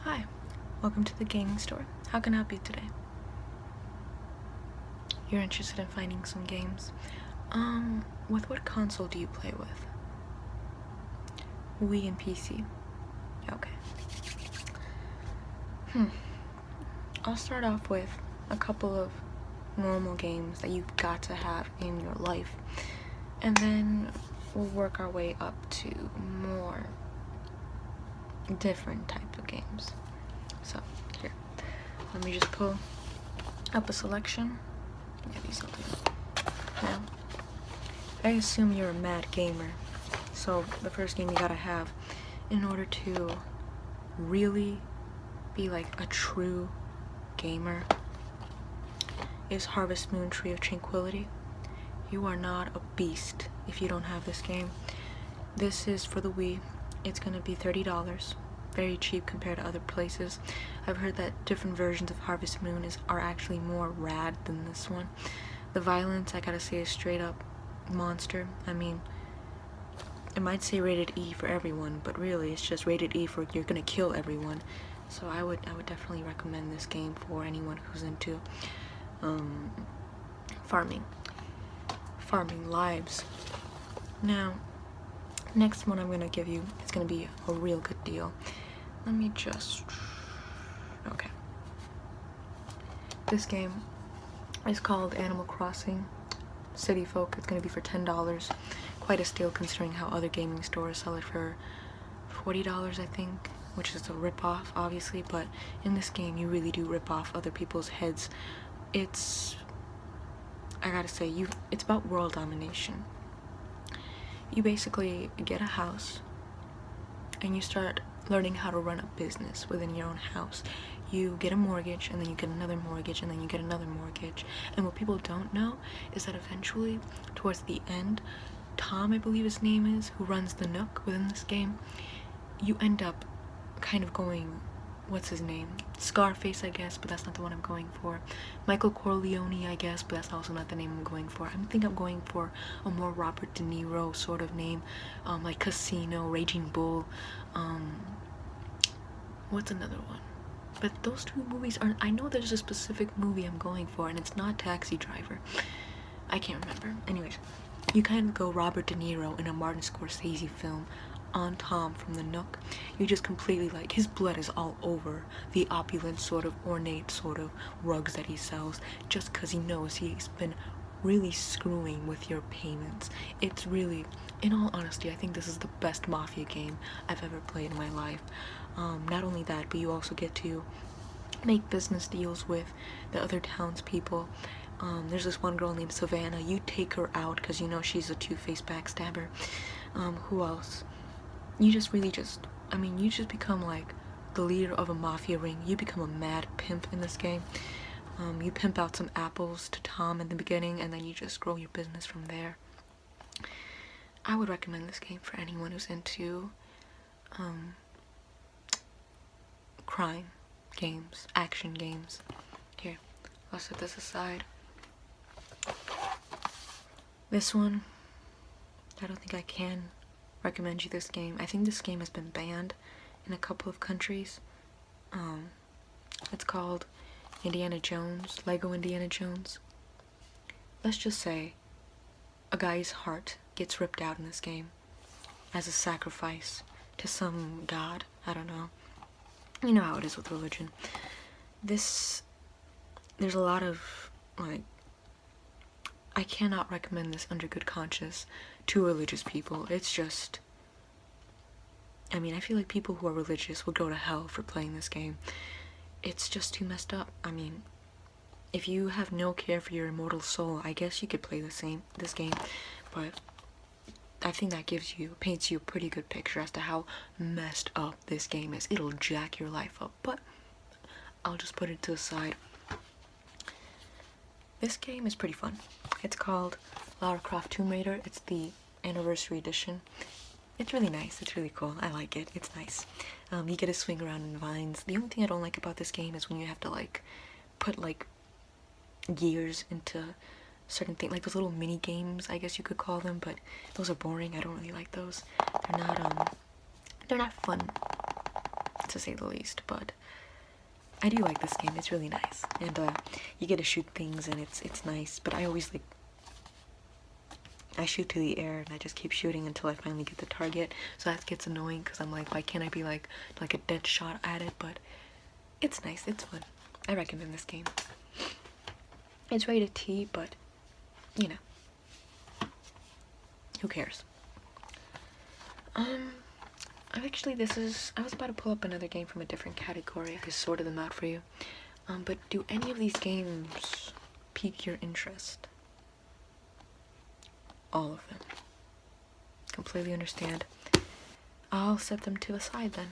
Hi, welcome to the gaming store. How can I help you today? You're interested in finding some games. With what console do you play with? Wii and PC. Okay. I'll start off with a couple of normal games that you've got to have in your life, and then we'll work our way up to more different type of games. So, here. Let me just pull up a selection. Yeah, these will do. Now, I assume you're a mad gamer, so the first game you gotta have in order to really be like a true gamer is Harvest Moon Tree of Tranquility. You are not a beast if you don't have this game. This is for the Wii. It's gonna be $30. Very cheap compared to other places. I've heard that different versions of Harvest Moon are actually more rad than this one. The violence, I gotta say, is straight up monster. I mean, it might say rated E for everyone, but really it's just rated E for you're gonna kill everyone. So I would definitely recommend this game for anyone who's into farming lives. Now, next one I'm gonna give you is gonna be a real good deal. Let me just, okay. This game is called Animal Crossing City Folk. It's gonna be for $10. Quite a steal considering how other gaming stores sell it for $40, I think, which is a rip-off, obviously, but in this game you really do rip off other people's heads. I gotta say, it's about world domination. You basically get a house and you start learning how to run a business within your own house. You get a mortgage, and then you get another mortgage, and then you get another mortgage. And what people don't know is that eventually, towards the end, Tom, I believe his name is, who runs the Nook within this game, you end up kind of going, what's his name? Scarface, I guess, but that's not the one I'm going for. Michael Corleone, I guess, but that's also not the name I'm going for. I think I'm going for a more Robert De Niro sort of name, like Casino, Raging Bull, what's another one? But those two movies aren't, I know there's a specific movie I'm going for, and it's not Taxi Driver. I can't remember. Anyways, you kind of go Robert De Niro in a Martin Scorsese film on Tom from the Nook. You just completely, like, his blood is all over the opulent sort of ornate sort of rugs that he sells, just because he knows he's been really screwing with your payments. It's really, in all honesty, I think this is the best mafia game I've ever played in my life. Not only that, but you also get to make business deals with the other townspeople. There's this one girl named Savannah. You take her out because you know she's a two-faced backstabber. Who else? You just become like the leader of a mafia ring. You become a mad pimp in this game. You pimp out some apples to Tom in the beginning, and then you just grow your business from there. I would recommend this game for anyone who's into crime games, action games. Here, I'll set this aside. This one, I don't think I can recommend you this game. I think this game has been banned in a couple of countries. It's called Indiana Jones, Lego Indiana Jones. Let's just say a guy's heart gets ripped out in this game as a sacrifice to some god. I don't know. You know how it is with religion. There's a lot of, like, I cannot recommend this under good conscience to religious people. It's just, I mean, I feel like people who are religious would go to hell for playing this game. It's just too messed up. I mean, if you have no care for your immortal soul, I guess you could play this game, but I think that paints you a pretty good picture as to how messed up this game is. It'll jack your life up, but I'll just put it to the side. This game is pretty fun. It's called Lara Croft Tomb Raider. It's the anniversary edition. It's really nice. It's really cool. I like it. It's nice. You get to swing around in vines. The only thing I don't like about this game is when you have to, like, put, like, gears into certain things, like those little mini games, I guess you could call them, but those are boring. I don't really like those. They're not fun, to to say the least, but I do like this game. It's really nice, and you get to shoot things, and it's nice. But I always I shoot to the air, and I just keep shooting until I finally get the target. So that gets annoying because I'm like, why can't I be like a dead shot at it? But it's nice. It's fun. I recommend this game. It's rated T, but you know, who cares? Actually, I was about to pull up another game from a different category. I just sorted them out for you. But do any of these games pique your interest? All of them. Completely understand. I'll set them to the side then.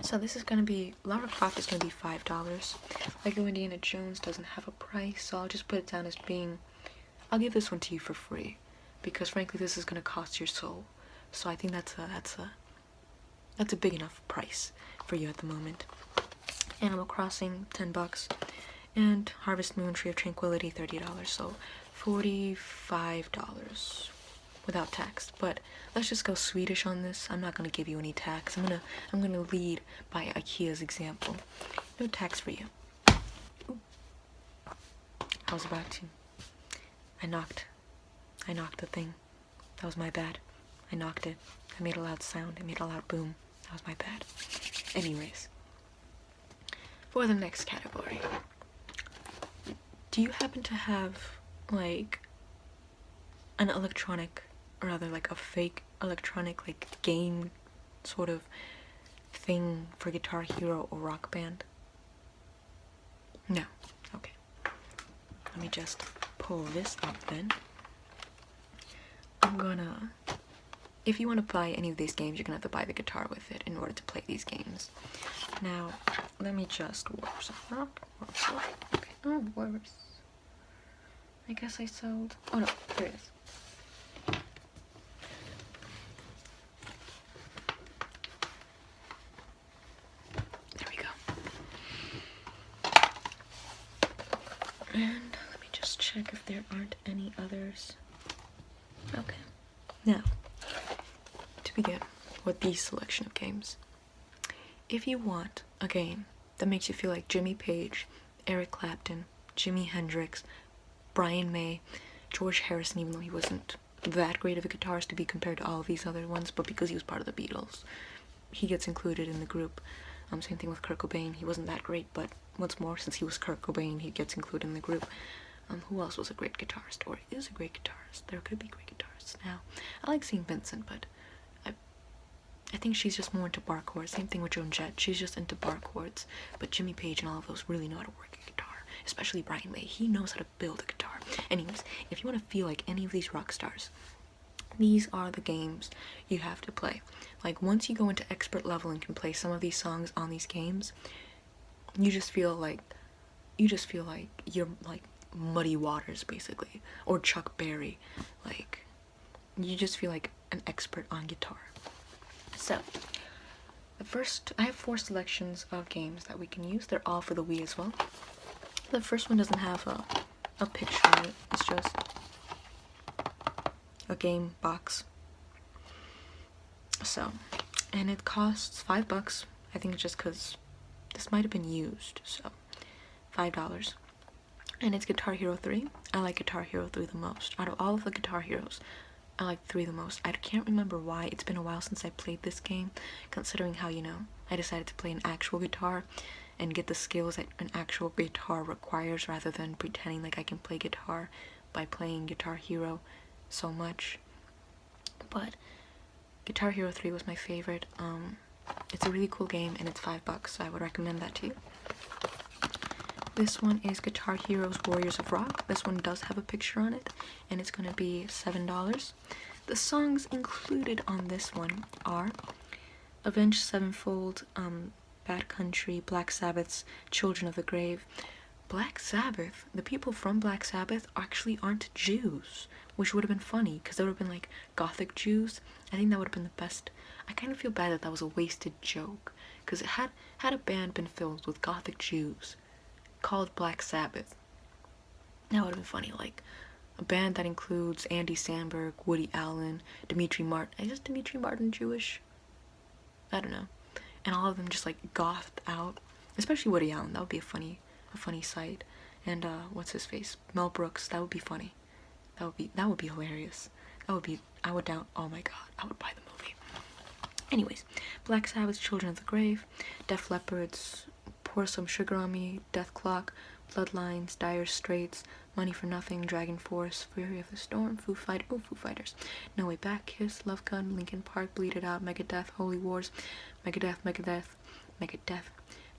So this is gonna be, Lara Croft is gonna be $5. Lego Indiana Jones doesn't have a price, so I'll just put it down as being, I'll give this one to you for free. Because frankly, this is gonna cost your soul. So I think that's a big enough price for you at the moment. Animal Crossing, $10. And Harvest Moon, Tree of Tranquility, $30. So $45 without tax. But let's just go Swedish on this. I'm not gonna give you any tax. I'm gonna lead by IKEA's example. No tax for you. Ooh. I was about to. I knocked the thing. That was my bad. I knocked it. I made a loud sound. I made a loud boom. That was my bad. Anyways, for the next category, do you happen to have like an electronic, or rather like a fake electronic like game sort of thing for Guitar Hero or Rock Band? No. Okay. Let me just pull this up then. If you want to buy any of these games, you're gonna have to buy the guitar with it in order to play these games. Now, let me just okay. Oh, where's? I guess I sold. Oh no, here it is. There we go. And let me just check if there aren't any others. Okay. Now, to begin with these selection of games, if you want a game that makes you feel like Jimmy Page, Eric Clapton, Jimi Hendrix, Brian May, George Harrison, even though he wasn't that great of a guitarist to be compared to all of these other ones, but because he was part of the Beatles, he gets included in the group. Same thing with Kurt Cobain. He wasn't that great, but what's more, since he was Kurt Cobain, he gets included in the group. Who else was a great guitarist, or is a great guitarist? There could be great guitarists. Now, I like St. Vincent, but I think she's just more into bar chords. Same thing with Joan Jett. She's just into bar chords. But Jimmy Page and all of those really know how to work a guitar. Especially Brian May. He knows how to build a guitar. Anyways, if you want to feel like any of these rock stars, these are the games you have to play. Like, once you go into expert level and can play some of these songs on these games, you just feel like you're like Muddy Waters, basically, or Chuck Berry. Like, you just feel like an expert on guitar. So, I have 4 selections of games that we can use. They're all for the Wii as well. The first one doesn't have a picture on it. It's just a game box. So, and it costs $5. I think it's just because this might have been used, so $5. And it's Guitar Hero 3. I like Guitar Hero 3 the most. Out of all of the Guitar Heroes, I like 3 the most. I can't remember why. It's been a while since I played this game, considering how, I decided to play an actual guitar and get the skills that an actual guitar requires, rather than pretending like I can play guitar by playing Guitar Hero so much. But Guitar Hero 3 was my favorite. It's a really cool game, and it's $5, so I would recommend that to you. This one is Guitar Heroes Warriors of Rock. This one does have a picture on it, and it's going to be $7. The songs included on this one are Avenged Sevenfold, Bad Country, Black Sabbath's Children of the Grave. Black Sabbath, the people from Black Sabbath actually aren't Jews, which would have been funny, because they would have been like Gothic Jews. I think that would have been the best. I kind of feel bad that that was a wasted joke, because it had a band been filled with Gothic Jews called Black Sabbath, that would have been funny. Like a band that includes Andy Samberg, Woody Allen, Dimitri Martin. Is Dimitri Martin Jewish? I don't know. and all of them just like gothed out. Especially Woody Allen. That would be a funny sight. And what's his face? Mel Brooks. That would be funny. That would be hilarious. I would doubt. Oh my god, I would buy the movie. Anyways, Black Sabbath's Children of the Grave, Def Leppard's Pour Some Sugar on Me, Death Clock, Bloodlines, Dire Straits, Money for Nothing, Dragon Force, Fury of the Storm, Foo Fighters, No Way Back, Kiss, Love Gun, Linkin Park, Bleed It Out, Megadeth, Holy Wars, Megadeth,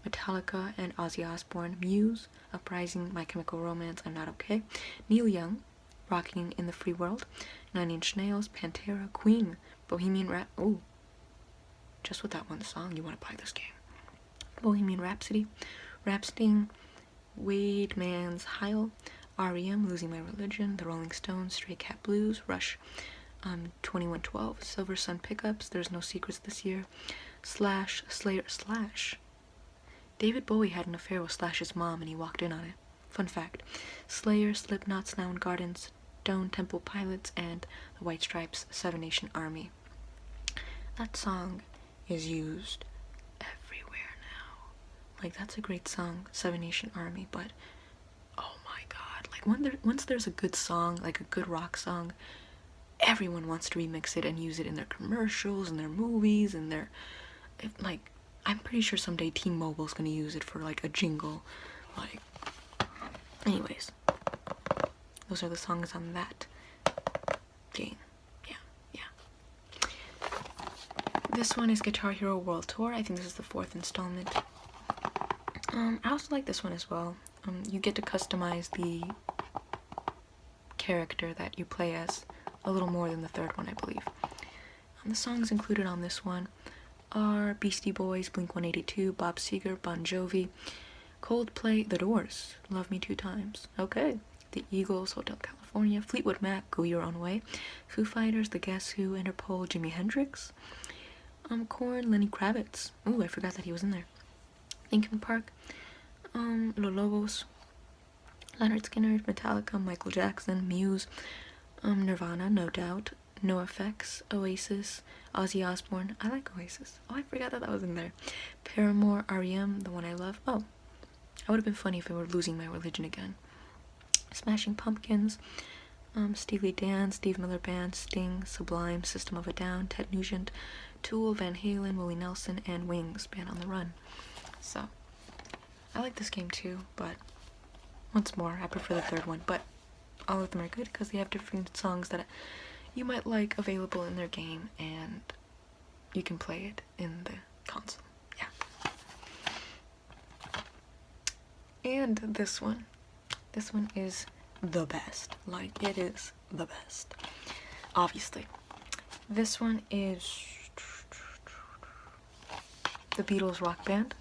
Metallica, and Ozzy Osbourne, Muse, Uprising, My Chemical Romance, I'm Not Okay, Neil Young, Rocking in the Free World, Nine Inch Nails, Pantera, Queen, Bohemian Rhapsody. Just with that one song, you want to buy this game. Bohemian Rhapsody, Rapsting, Wade Man's Heil, R.E.M., Losing My Religion, The Rolling Stones, Stray Cat Blues, Rush, 2112, Silver Sun Pickups, There's No Secrets This Year, Slash, Slayer, Slash. David Bowie had an affair with Slash's mom and he walked in on it. Fun fact. Slayer, Slipknot, Soundgarden, Stone Temple Pilots, and the White Stripes, Seven Nation Army. That song is used everywhere now. Like, that's a great song, Seven Nation Army, but oh my god. Like, once there's a good song, like a good rock song, everyone wants to remix it and use it in their commercials and their movies and their, like, I'm pretty sure someday T-Mobile's gonna use it for like a jingle. Like, anyways, those are the songs on that game. Yeah. This one is Guitar Hero World Tour. I think this is the 4th installment. I also like this one as well. You get to customize the character that you play as a little more than the 3rd one, I believe. The songs included on this one are Beastie Boys, Blink-182, Bob Seger, Bon Jovi, Coldplay, The Doors, Love Me 2 Times, okay, The Eagles, Hotel California, Fleetwood Mac, Go Your Own Way, Foo Fighters, The Guess Who, Interpol, Jimi Hendrix, Korn, Lenny Kravitz, ooh, I forgot that he was in there, Linkin Park, Los Lobos, Leonard Skinner, Metallica, Michael Jackson, Muse, Nirvana, No Doubt, NoFX, Oasis, Ozzy Osbourne. I like Oasis. Oh, I forgot that was in there. Paramore, R.E.M., The One I Love. Oh, that would have been funny if I were Losing My Religion again. Smashing Pumpkins, Steely Dan, Steve Miller Band, Sting, Sublime, System of a Down, Ted Nugent, Tool, Van Halen, Willie Nelson, and Wings, Band on the Run. So, I like this game too, but once more, I prefer the 3rd one. But all of them are good because they have different songs that you might like available in their game, and you can play it in the console. Yeah. And this one is the best. Like, it is the best. Obviously. This one is the Beatles Rock Band.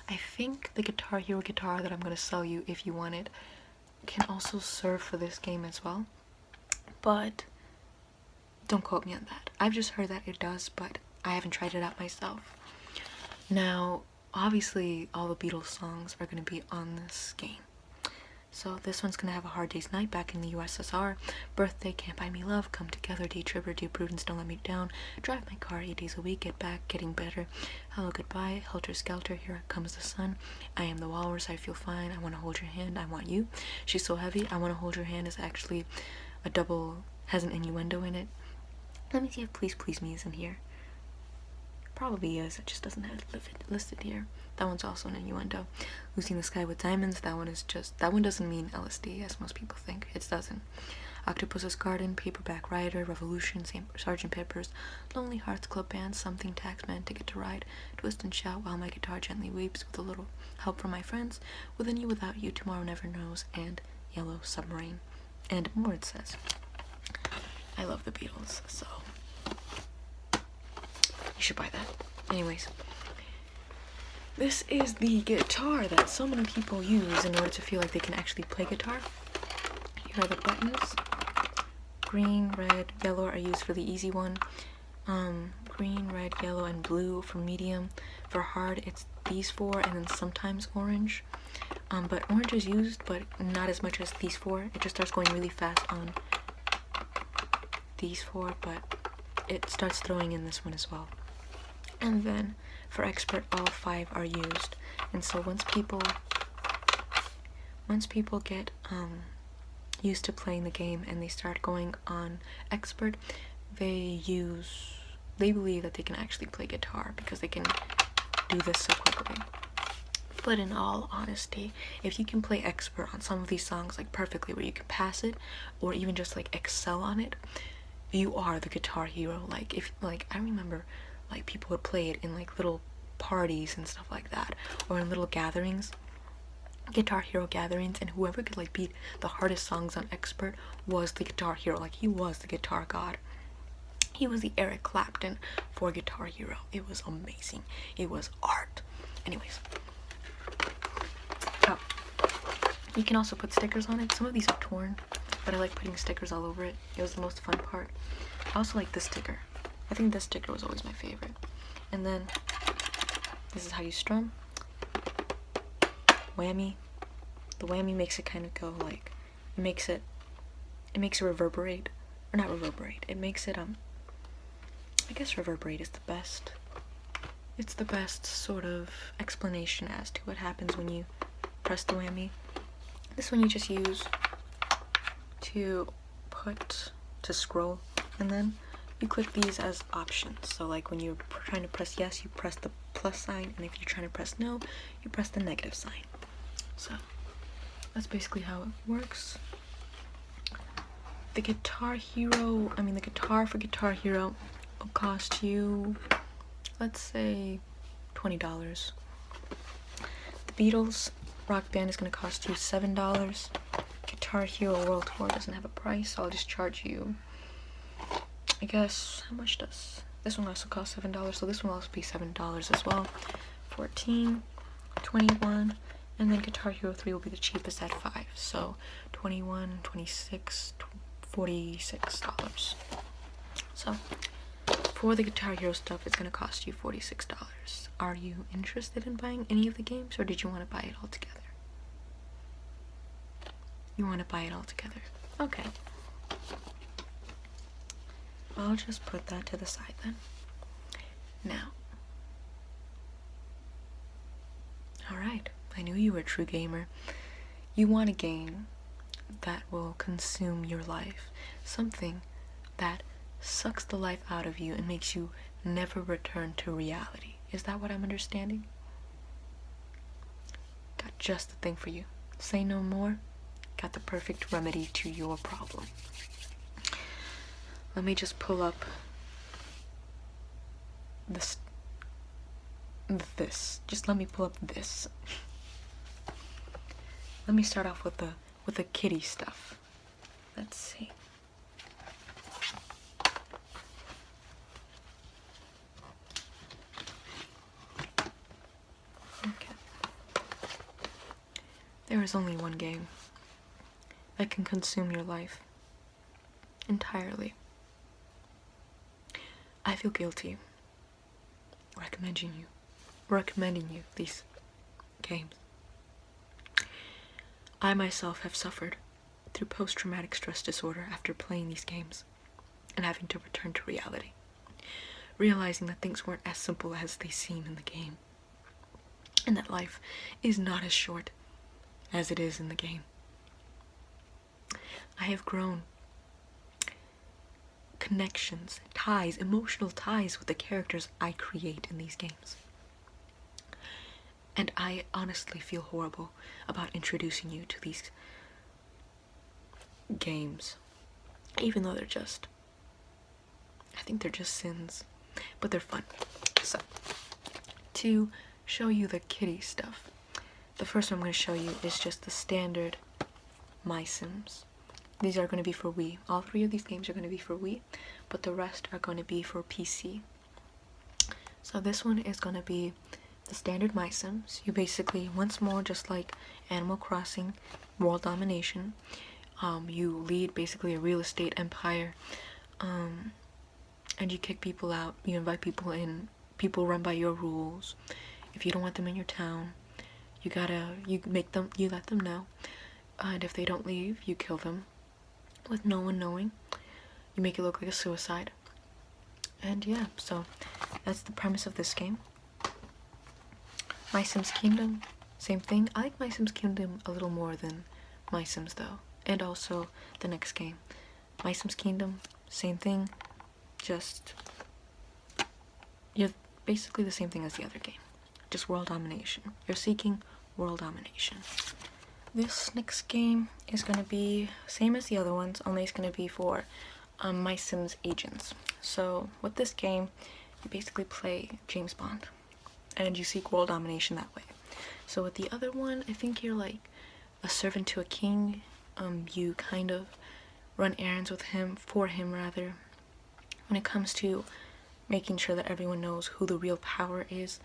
I think the Guitar Hero guitar that I'm going to sell you, if you want it, can also serve for this game as well. But don't quote me on that. I've just heard that it does, but I haven't tried it out myself. Now, obviously, all the Beatles songs are going to be on this game. So this one's going to have A Hard Day's Night, Back in the USSR, Birthday, Can't Buy Me Love, Come Together, Day Tripper, Dear Prudence, Don't Let Me Down, Drive My Car 8 Days a Week, Get Back, Getting Better, Hello Goodbye, Helter Skelter, Here Comes the Sun, I Am the Walrus, I Feel Fine, I Want to Hold Your Hand, I Want You, She's So Heavy, I Want to Hold Your Hand is actually a double, has an innuendo in it. Let me see if Please Please Me is in here. Probably is, it just doesn't have it listed here. That one's also an innuendo. Losing the Sky with Diamonds, that one doesn't mean LSD as most people think. It doesn't. Octopus's Garden, Paperback Writer, Revolution, Sgt. Pepper's, Lonely Hearts Club Band, Something, Taxman, Ticket to Ride, Twist and Shout, While My Guitar Gently Weeps, With a Little Help from My Friends, Within You, Without You, Tomorrow Never Knows, and Yellow Submarine. And more it says. I love the Beatles, so you should buy that. Anyways, this is the guitar that so many people use in order to feel like they can actually play guitar. Here are the buttons. Green, red, yellow are used for the easy one. Green, red, yellow, and blue for medium. For hard, it's these 4 and then sometimes orange. But orange is used, but not as much as these 4. It just starts going really fast on these 4, but it starts throwing in this one as well. And then For expert, all 5 are used. And so once people get used to playing the game and they start going on expert, they believe that they can actually play guitar because they can do this so quickly. But in all honesty, if you can play expert on some of these songs like perfectly, where you can pass it or even just like excel on it, you are the guitar hero. Like, if like I remember like people would play it in like little parties and stuff like that, or in little gatherings, Guitar Hero gatherings, and whoever could like beat the hardest songs on expert was the guitar hero. Like, he was the guitar god. He was the Eric Clapton for Guitar Hero. It was amazing. It was art. Anyways, oh, you can also put stickers on it. Some of these are torn, but I like putting stickers all over it. It was the most fun part. I also like this sticker. I think this sticker was always my favorite. And then this is how you strum. Whammy. The whammy makes it kind of go like, it makes it reverberate, or not reverberate. It makes it I guess reverberate is the best. It's the best sort of explanation as to what happens when you press the whammy. This one you just use to scroll, and then you click these as options. So like when you're trying to press yes, you press the plus sign, and if you're trying to press no, you press the negative sign. So that's basically how it works. The guitar for Guitar Hero will cost you, let's say, $20. The Beatles Rock Band is going to cost you $7. Guitar Hero World Tour doesn't have a price, so I'll just charge you, I guess, how much does this one also cost? $7, so this one will also be $7 as well. 14, 21, and then Guitar Hero 3 will be the cheapest at 5, so 21, 26, $46. So for the Guitar Hero stuff, it's going to cost you $46. Are you interested in buying any of the games, or did you want to buy it all together? You want to buy it all together. Okay. I'll just put that to the side then. Now. Alright, I knew you were a true gamer. You want a game that will consume your life. Something that sucks the life out of you and makes you never return to reality. Is that what I'm understanding? Got just the thing for you. Say no more. Got the perfect remedy to your problem. Let me just pull up this. Just let me pull up this. Let me start off with the kitty stuff. Let's see. Okay. There is only one game that can consume your life entirely. I feel guilty recommending you these games. I myself have suffered through post-traumatic stress disorder after playing these games and having to return to reality, realizing that things weren't as simple as they seem in the game, and that life is not as short as it is in the game. I have grown connections, ties, emotional ties with the characters I create in these games. And I honestly feel horrible about introducing you to these games, even though I think they're just sins, but they're fun. So, to show you the kitty stuff, the first one I'm going to show you is just the standard My Sims. These are going to be for Wii. All 3 of these games are going to be for Wii, but the rest are going to be for PC. So this one is going to be the standard My Sims. You basically, once more, just like Animal Crossing World Domination, you lead basically a real estate empire, and you kick people out, you invite people in, people run by your rules. If you don't want them in your town, you let them know, and if they don't leave, you kill them with no one knowing. You make it look like a suicide. And yeah, so that's the premise of this game. My Sims Kingdom, same thing. I like My Sims Kingdom a little more than My Sims though, and also the next game. My Sims Kingdom, same thing, just you're basically the same thing as the other game, just world domination. You're seeking world domination. This next game is gonna be same as the other ones, only it's gonna be for My Sims Agents. So with this game, you basically play James Bond, and you seek world domination that way. So with the other one, I think you're like a servant to a king. You kind of run errands with him, for him rather, when it comes to making sure that everyone knows who the real power is,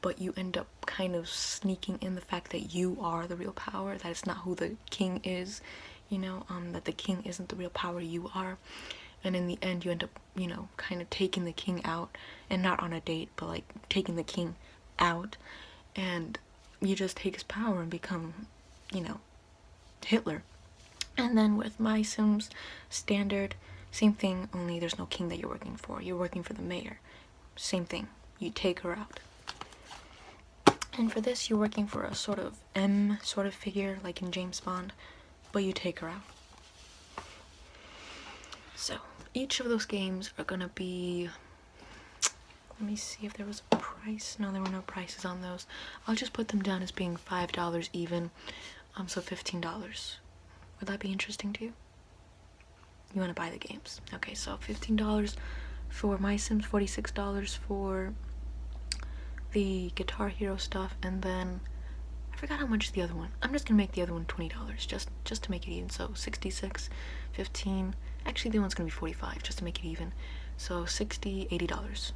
but you end up kind of sneaking in the fact that you are the real power, that it's not who the king is, you know, that the king isn't the real power, you are. And in the end, you end up, you know, kind of taking the king out, and not on a date, but like taking the king out, and you just take his power and become, you know, Hitler. And then with My Sims Standard, same thing, only there's no king that you're working for. You're working for the mayor. Same thing. You take her out. And for this, you're working for a sort of M sort of figure, like in James Bond, but you take her out. So, each of those games are gonna be, let me see if there was a price. No, there were no prices on those. I'll just put them down as being $5 even, so $15. Would that be interesting to you? You want to buy the games. Okay, so $15 for My Sims, $46 for the Guitar Hero stuff, and then I forgot how much is the other one. I'm just gonna make the other one $20 just to make it even. So 66, 15. Actually, the other one's gonna be 45 just to make it even. So 60, $80.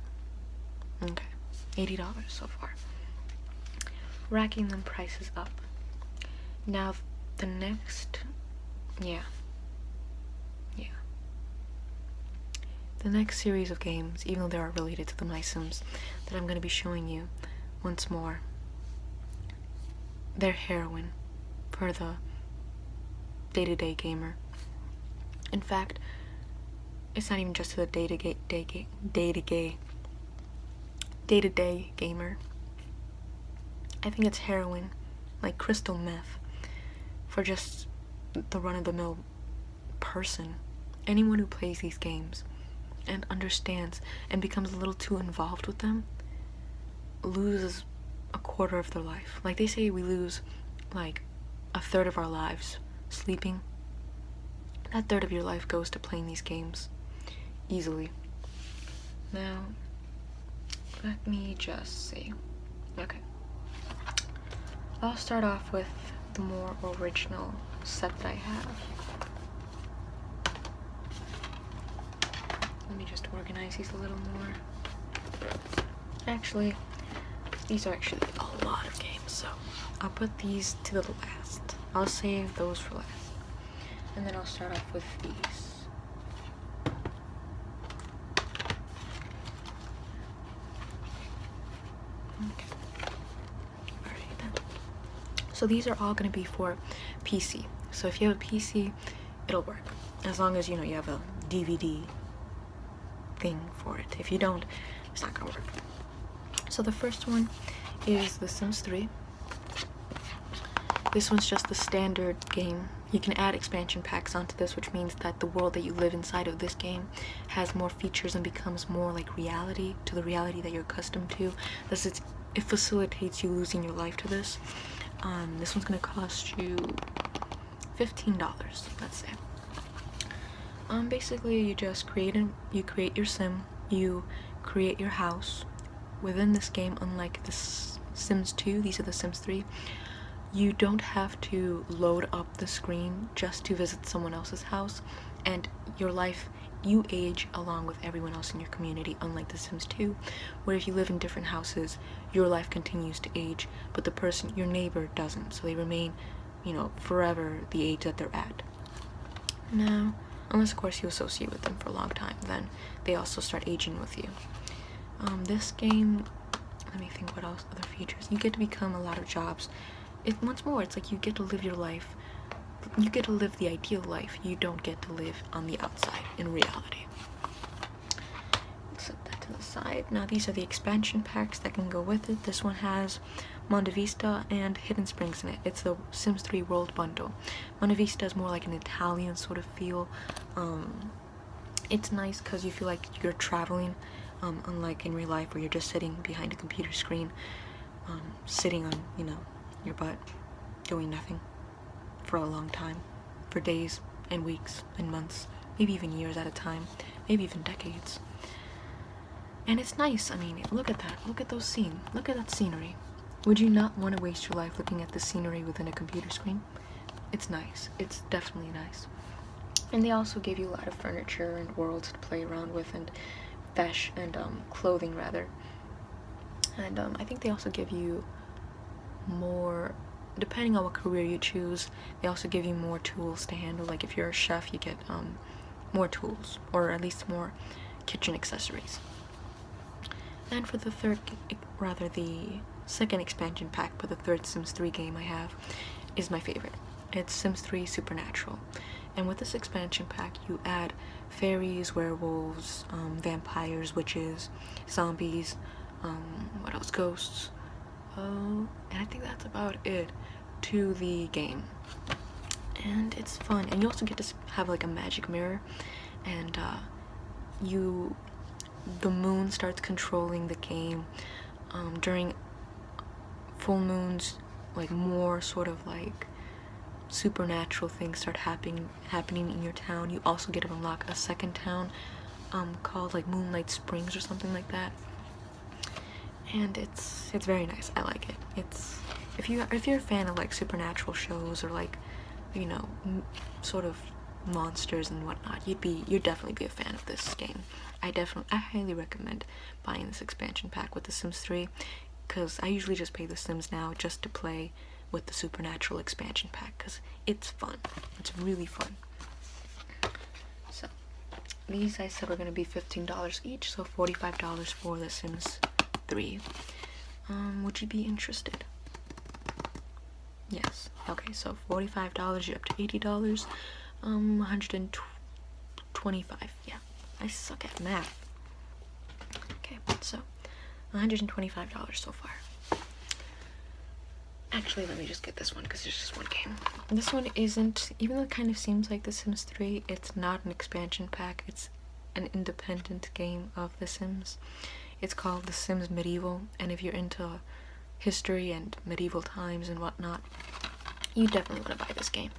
Okay, $80 so far. Racking them prices up. Now the next, yeah. The next series of games, even though they are related to the My Sims, that I'm going to be showing you once more, they're heroin for the day-to-day gamer. In fact, it's not even just to the day-to-day gamer. I think it's heroin, like crystal meth, for just the run-of-the-mill person. Anyone who plays these games and understands and becomes a little too involved with them loses a quarter of their life. Like they say, we lose like a third of our lives sleeping. That third of your life goes to playing these games easily. Now, let me just see. Okay, I'll start off with the more original set that I have. Let me just organize these a little more. Actually, these are actually a lot of games, so I'll put these to the last. I'll save those for last. And then I'll start off with these. Okay. Alright then. So these are all going to be for PC. So if you have a PC, it'll work. As long as, you know, you have a DVD thing for it. If you don't, it's not gonna work. So the first one is The Sims 3. This one's just the standard game. You can add expansion packs onto this, which means that the world that you live inside of this game has more features and becomes more like reality, to the reality that you're accustomed to. Thus it facilitates you losing your life to this. This one's gonna cost you $15, let's say. Basically, you just create your sim, you create your house within this game. Unlike the Sims 2, these are the Sims 3. You don't have to load up the screen just to visit someone else's house, and your life, you age along with everyone else in your community, unlike the Sims 2, where if you live in different houses, your life continues to age, but the person, your neighbor, doesn't, so they remain, you know, forever the age that they're at. Now, unless of course you associate with them for a long time, then they also start aging with you. This game, let me think what else, other features. You get to become a lot of jobs. Once more, it's like you get to live your life. You get to live the ideal life. You don't get to live on the outside in reality. Set that to the side. side. Now these are the expansion packs that can go with it. This one has Monte Vista and Hidden Springs in it. It's the Sims 3 World Bundle. Monte Vista is more like an Italian sort of feel. It's nice because you feel like you're traveling, unlike in real life where you're just sitting behind a computer screen, sitting on, you know, your butt, doing nothing for a long time, for days and weeks and months, maybe even years at a time, maybe even decades. And it's nice. I mean, look at that. Look at those scenes. Look at that scenery. Would you not want to waste your life looking at the scenery within a computer screen? It's nice. It's definitely nice. And they also give you a lot of furniture and worlds to play around with, and clothing rather. And I think they also give you more, depending on what career you choose, they also give you more tools to handle. Like if you're a chef, you get more tools, or at least more kitchen accessories. And for the the second expansion pack for the third Sims 3 game I have is my favorite. It's Sims 3 Supernatural. And with this expansion pack, you add fairies, werewolves, vampires, witches, zombies, what else? Ghosts. And I think that's about it to the game. And it's fun. And you also get to have like a magic mirror, and the moon starts controlling the game. During full moons, like more sort of like supernatural things start happening in your town. You also get to unlock a second town called like Moonlight Springs or something like that. And it's very nice. I like it. It's if you're a fan of like supernatural shows, or like, you know, sort of monsters and whatnot, you'd definitely be a fan of this game. I highly recommend buying this expansion pack with The Sims 3, because I usually just pay The Sims now just to play with the Supernatural expansion pack, because it's fun. It's really fun. So these I said were going to be $15 each, so $45 for The Sims 3. Would you be interested? Yes. Okay, so $45, you're up to $80. 125. Yeah, I suck at math. Okay, so $125 so far. Actually, let me just get this one because there's just one game. This one isn't, even though it kind of seems like The Sims 3, it's not an expansion pack. It's an independent game of The Sims. It's called The Sims Medieval, and if you're into history and medieval times and whatnot, you definitely want to buy this game.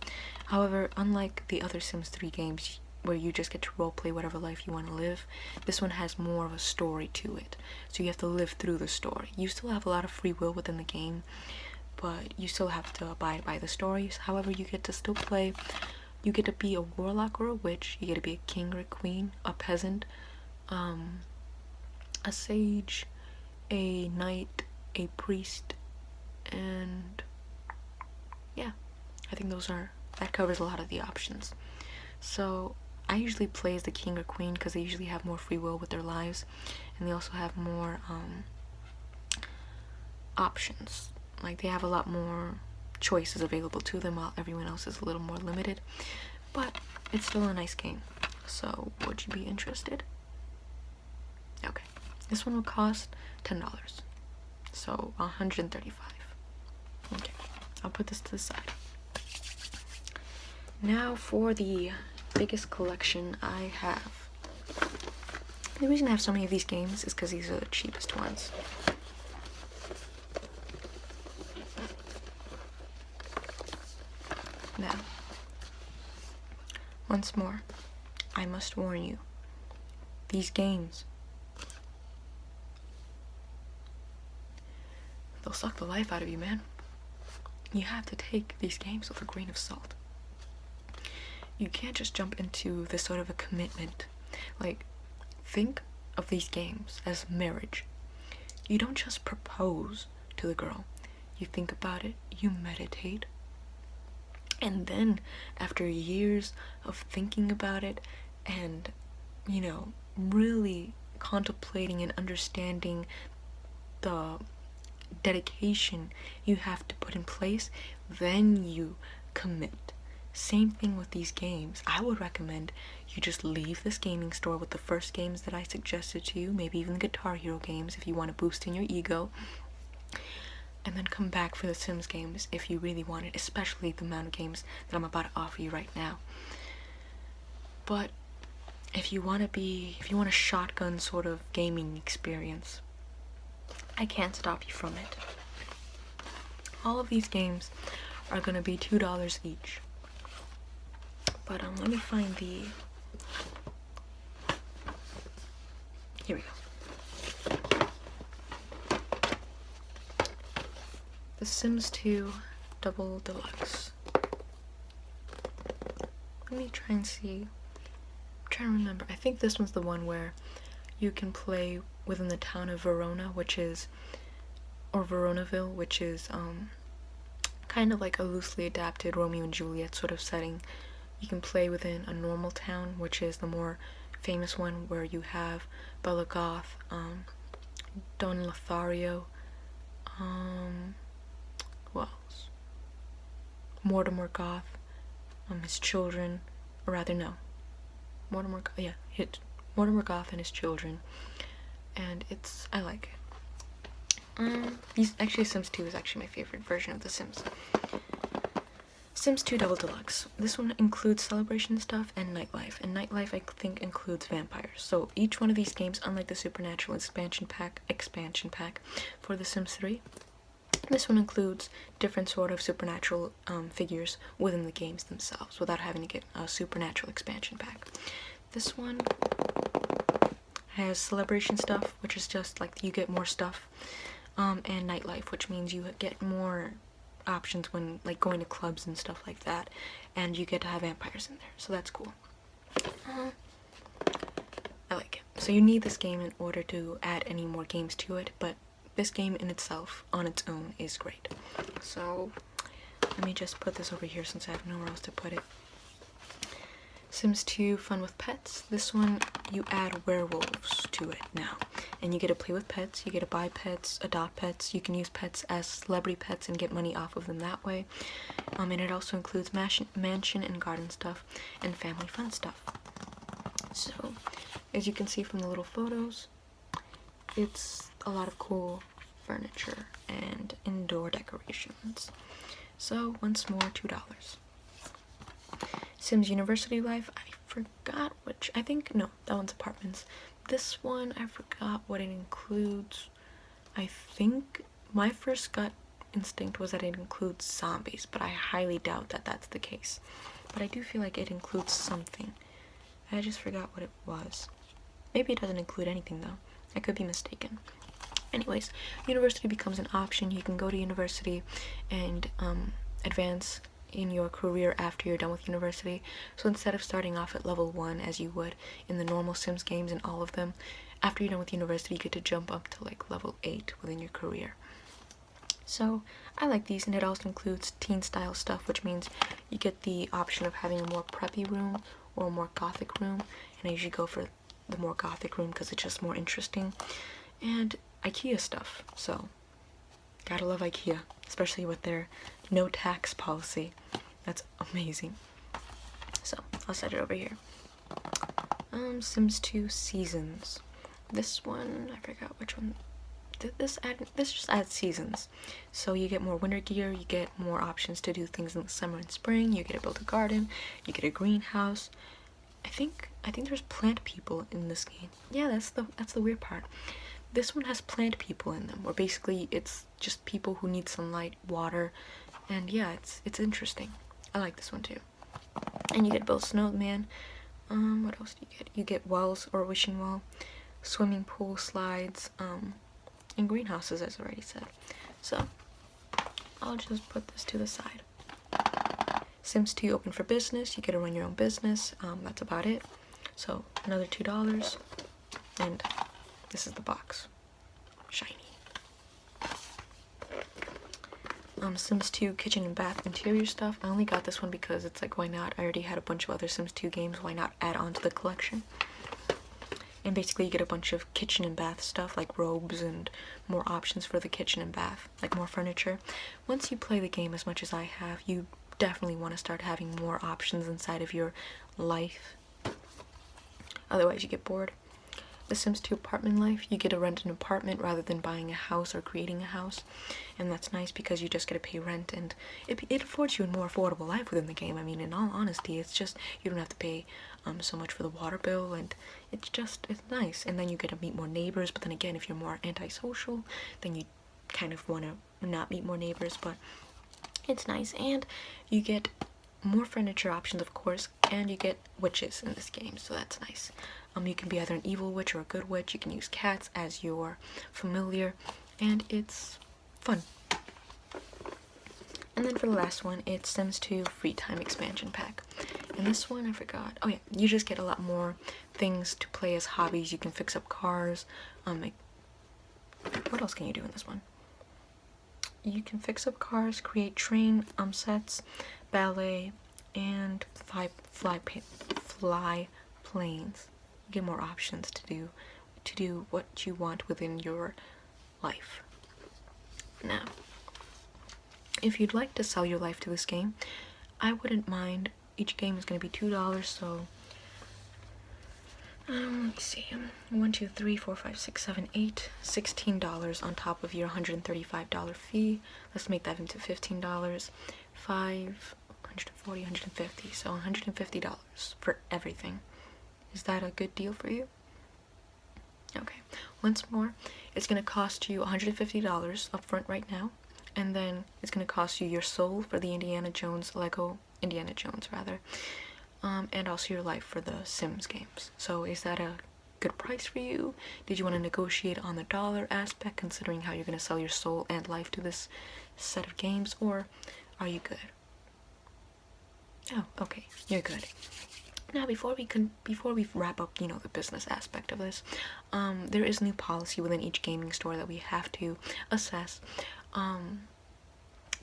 However, unlike the other Sims 3 games where you just get to roleplay whatever life you want to live, this one has more of a story to it. So you have to live through the story. You still have a lot of free will within the game, but you still have to abide by the stories. However, you get to still play. You get to be a warlock or a witch. You get to be a king or a queen, a peasant, a sage, a knight, a priest, and yeah, I think that covers a lot of the options. So I usually play as the king or queen because they usually have more free will with their lives, and they also have more options. Like, they have a lot more choices available to them, while everyone else is a little more limited. But it's still a nice game. So would you be interested? Okay, this one will cost $10, so $135. Okay, I'll put this to the side. Now for the biggest collection I have. The reason I have so many of these games is because these are the cheapest ones. Now, once more, I must warn you, these games, they'll suck the life out of you, man. You have to take these games with a grain of salt. You can't just jump into this sort of a commitment. Like, think of these games as marriage. You don't just propose to the girl. You think about it, you meditate, and then after years of thinking about it and, you know, really contemplating and understanding the dedication you have to put in place, then you commit. Same thing with these games. I would recommend you just leave this gaming store with the first games that I suggested to you, maybe even the Guitar Hero games if you want to boost in your ego, and then come back for the Sims games if you really want it, especially the amount of games that I'm about to offer you right now. But if you want a shotgun sort of gaming experience, I can't stop you from it. All of these games are gonna be $2 each. But let me find the. Here we go. The Sims 2 Double Deluxe. Let me try and see. I'm trying to remember. I think this one's the one where you can play within the town of Verona, or Veronaville, which is kind of like a loosely adapted Romeo and Juliet sort of setting. You can play within a normal town, which is the more famous one, where you have Bella Goth, Don Lothario, who else? Mortimer Goth, his children, or rather no, Mortimer Goth and his children, and I like it. Actually, Sims 2 is actually my favorite version of The Sims. Sims 2 Double Deluxe. This one includes celebration stuff and nightlife, and nightlife I think includes vampires. So each one of these games, unlike the Supernatural expansion pack for The Sims 3, this one includes different sort of supernatural figures within the games themselves, without having to get a Supernatural expansion pack. This one has celebration stuff, which is just like you get more stuff, and nightlife, which means you get more options when like going to clubs and stuff like that, and you get to have vampires in there, so that's cool. I like it. So you need this game in order to add any more games to it, but this game in itself, on its own, is great. So let me just put this over here since I have nowhere else to put it. Sims 2 Fun with Pets. This one, you add werewolves to it now, and you get to play with pets, you get to buy pets, adopt pets, you can use pets as celebrity pets and get money off of them that way, and it also includes mansion and garden stuff and family fun stuff. So, as you can see from the little photos, it's a lot of cool furniture and indoor decorations. So, once more, $2. Sims University Life, I forgot which, no, that one's apartments. This one, I forgot what it includes. I think my first gut instinct was that it includes zombies, but I highly doubt that that's the case. But I do feel like it includes something. I just forgot what it was. Maybe it doesn't include anything though. I could be mistaken. Anyways, university becomes an option. You can go to university and advance in your career after you're done with university. So instead of starting off at level 1 as you would in the normal Sims games and all of them, after you're done with university you get to jump up to like level 8 within your career. So I like these, and it also includes teen style stuff, which means you get the option of having a more preppy room or a more gothic room, and I usually go for the more gothic room because it's just more interesting. And IKEA stuff, so gotta love IKEA, especially with their no tax policy. That's amazing. So I'll set it over here. Sims 2 Seasons. This one, I forgot which one. This just adds seasons. So you get more winter gear, you get more options to do things in the summer and spring, you get to build a garden, you get a greenhouse. I think there's plant people in this game. Yeah, that's the weird part. This one has plant people in them, where basically it's just people who need sunlight, water, and yeah, it's interesting. I like this one too. And you get build snowman. What else do you get? You get wells or wishing well, swimming pool, slides, and greenhouses, as I already said. So I'll just put this to the side. Sims 2 open for business. You get to run your own business. That's about it. So another $2, and this is the box. Shiny. Sims 2 kitchen and bath interior stuff. I only got this one because it's like, why not? I already had a bunch of other Sims 2 games. Why not add on to the collection? And basically you get a bunch of kitchen and bath stuff, like robes and more options for the kitchen and bath, like more furniture. Once you play the game as much as I have, you definitely want to start having more options inside of your life. otherwise you get bored. The Sims 2 apartment life, you get to rent an apartment rather than buying a house or creating a house, and that's nice because you just get to pay rent, and it affords you a more affordable life within the game. I mean, in all honesty, it's just you don't have to pay so much for the water bill, and it's nice. And then you get to meet more neighbors, but then again, if you're more antisocial, then you kind of want to not meet more neighbors, but it's nice. And you get more furniture options, of course, and you get witches in this game, so that's nice. You can be either an evil witch or a good witch. You can use cats as your familiar, and it's fun. And then for the last one, it's Sims 2 Free Time Expansion Pack. And this one, I forgot. Oh yeah, you just get a lot more things to play as hobbies. You can fix up cars. What else can you do in this one? You can fix up cars, create train sets, ballet, and fly planes. You get more options to do what you want within your life. Now, if you'd like to sell your life to this game, I wouldn't mind. Each game is going to be $2, so let me see. 1, 2, 3, 4, 5, 6, 7, 8, $16 on top of your $135 fee. Let's make that into $15. 5, 140, 150. So $150 for everything. Is that a good deal for you? Okay. Once more, it's going to cost you $150 up front right now, and then it's going to cost you your soul for the Lego Indiana Jones rather, and also your life for the Sims games. So is that a good price for you? Did you want to negotiate on the dollar aspect, considering how you're going to sell your soul and life to this set of games, or are you good? Oh, okay, you're good. Now, before we wrap up, the business aspect of this, there is a new policy within each gaming store that we have to assess.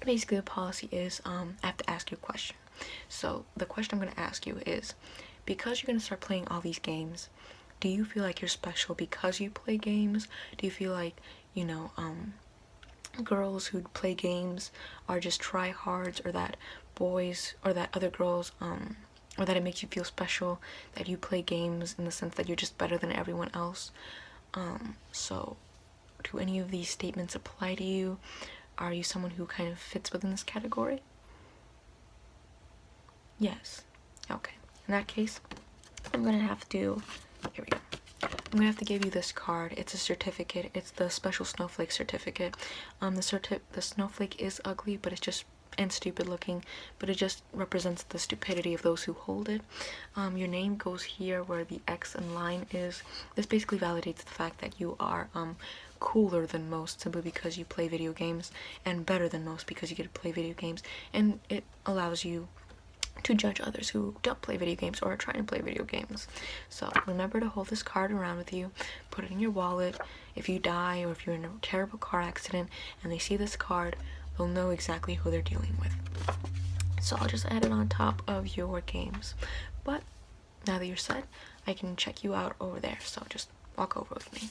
Basically, the policy is, I have to ask you a question. So, the question I'm going to ask you is, because you're going to start playing all these games, do you feel like you're special because you play games? Do you feel like, girls who play games are just tryhards, or that boys, or that other girls, or that it makes you feel special that you play games in the sense that you're just better than everyone else? So do any of these statements apply to you? Are you someone who kind of fits within this category? Yes. Okay. In that case, I'm gonna have to, here we go. I'm gonna have to give you this card. It's a certificate. It's the special snowflake certificate. The snowflake is ugly, but it's just and stupid looking, but it just represents the stupidity of those who hold it. Your name goes here where the X and line is. This basically validates the fact that you are cooler than most simply because you play video games, and better than most because you get to play video games, and it allows you to judge others who don't play video games or are trying to play video games. So remember to hold this card around with you, put it in your wallet. If you die or if you're in a terrible car accident and they see this card, they'll know exactly who they're dealing with. So I'll just add it on top of your games. But now that you're set, I can check you out over there, so just walk over with me.